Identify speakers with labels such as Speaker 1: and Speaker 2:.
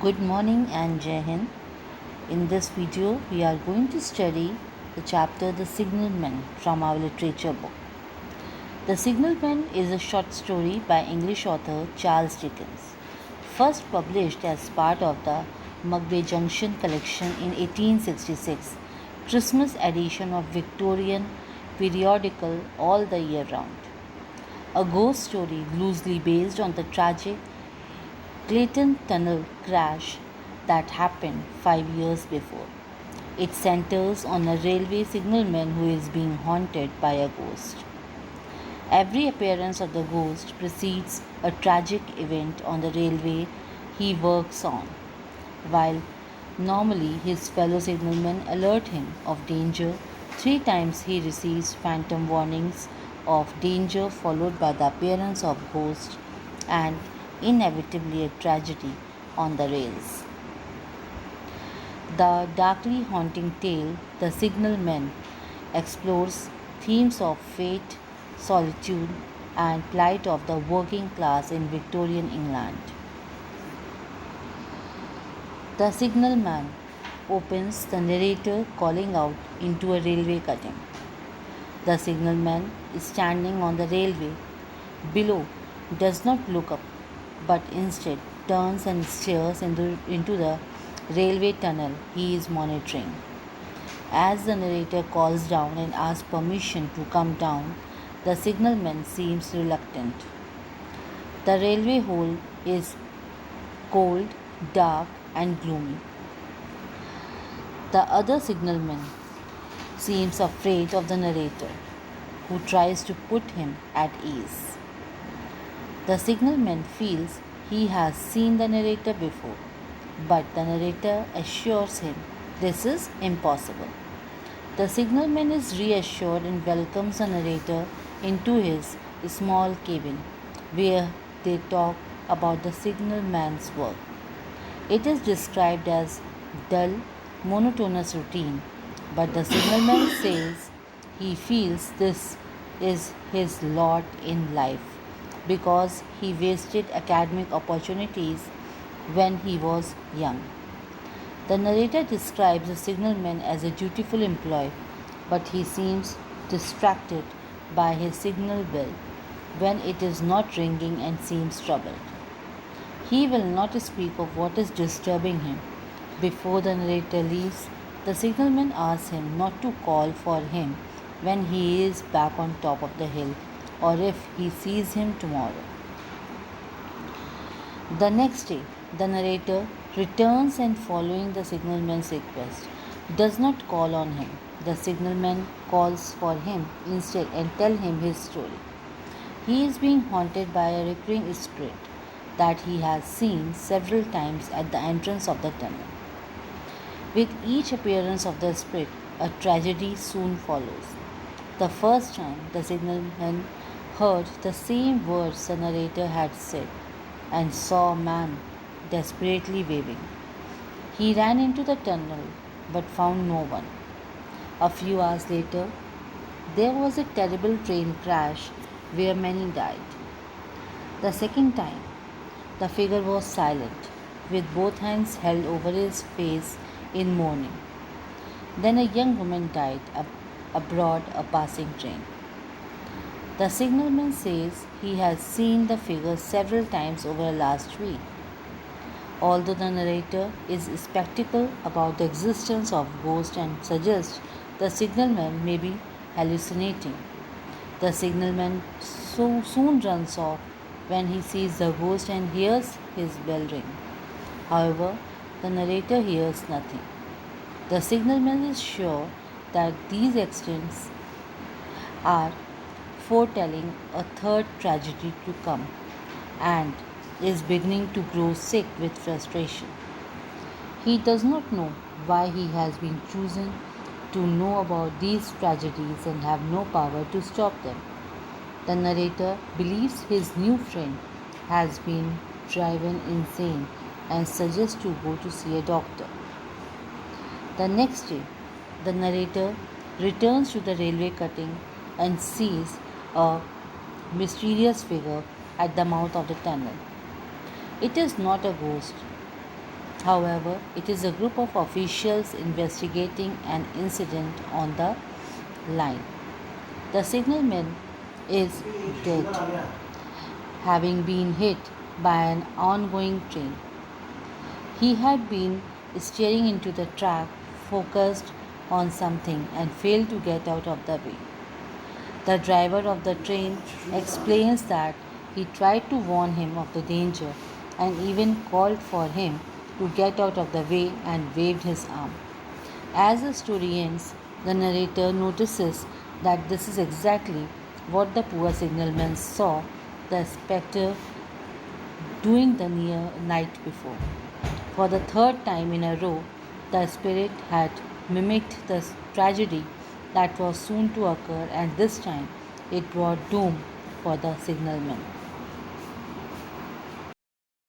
Speaker 1: Good morning and Jai Hind. In this video, we are going to study the chapter The Signalman from our literature book. The Signalman is a short story by English author Charles Dickens, first published as part of the Mugby Junction collection in 1866, Christmas edition of Victorian periodical All the Year Round. A ghost story loosely based on the tragic Clayton Tunnel crash that happened 5 years before. It centers on a railway signalman who is being haunted by a ghost. Every appearance of the ghost precedes a tragic event on the railway he works on, while normally his fellow signalmen alert him of danger. 3 times he receives phantom warnings of danger followed by the appearance of ghosts and inevitably a tragedy on the rails. The darkly haunting tale, The Signalman, explores themes of fate, solitude, and plight of the working class in Victorian England. The Signalman opens the narrator calling out into a railway cutting. The signalman is standing on the railway below, does not look up, but instead turns and stares into the railway tunnel he is monitoring. As the narrator calls down and asks permission to come down, the signalman seems reluctant. The railway hole is cold, dark, and gloomy. The other signalman seems afraid of the narrator, who tries to put him at ease. The signalman feels he has seen the narrator before, but the narrator assures him this is impossible. The signalman is reassured and welcomes the narrator into his small cabin, where they talk about the signalman's work. It is described as dull, monotonous routine, but the signalman says he feels this is his lot in life because he wasted academic opportunities when he was young. The narrator describes the signalman as a dutiful employee, but he seems distracted by his signal bell when it is not ringing and seems troubled. He will not speak of what is disturbing him. Before the narrator leaves, the signalman asks him not to call for him when he is back on top of the hill or if he sees him tomorrow. The next day, the narrator returns and, following the signalman's request, does not call on him. The signalman calls for him instead and tells him his story. He is being haunted by a recurring spirit that he has seen several times at the entrance of the tunnel. With each appearance of the spirit, a tragedy soon follows. The first time, the signalman heard the same words the narrator had said and saw a man desperately waving. He ran into the tunnel but found no one. A few hours later, there was a terrible train crash where many died. The second time, the figure was silent, with both hands held over his face in mourning. Then a young woman died aboard a passing train. The signalman says he has seen the figure several times over last week. Although the narrator is skeptical about the existence of ghosts and suggests the signalman may be hallucinating, the signalman so soon runs off when he sees the ghost and hears his bell ring. However, the narrator hears nothing. The signalman is sure that these accidents are foretelling a third tragedy to come and is beginning to grow sick with frustration. He does not know why he has been chosen to know about these tragedies and have no power to stop them. The narrator believes his new friend has been driven insane and suggests to go to see a doctor. The next day, the narrator returns to the railway cutting and sees a mysterious figure at the mouth of the tunnel. It is not a ghost, However, it is a group of officials investigating an incident on the line. The signalman is dead, having been hit by an ongoing train. He had been staring into the track, focused on something, and failed to get out of the way. The driver of the train explains that he tried to warn him of the danger and even called for him to get out of the way and waved his arm. As the story ends, the narrator notices that this is exactly what the poor signalman saw the spectre doing the near night before. For the third time in a row, the spirit had mimicked the tragedy that was soon to occur, and this time it brought doom for the signalman.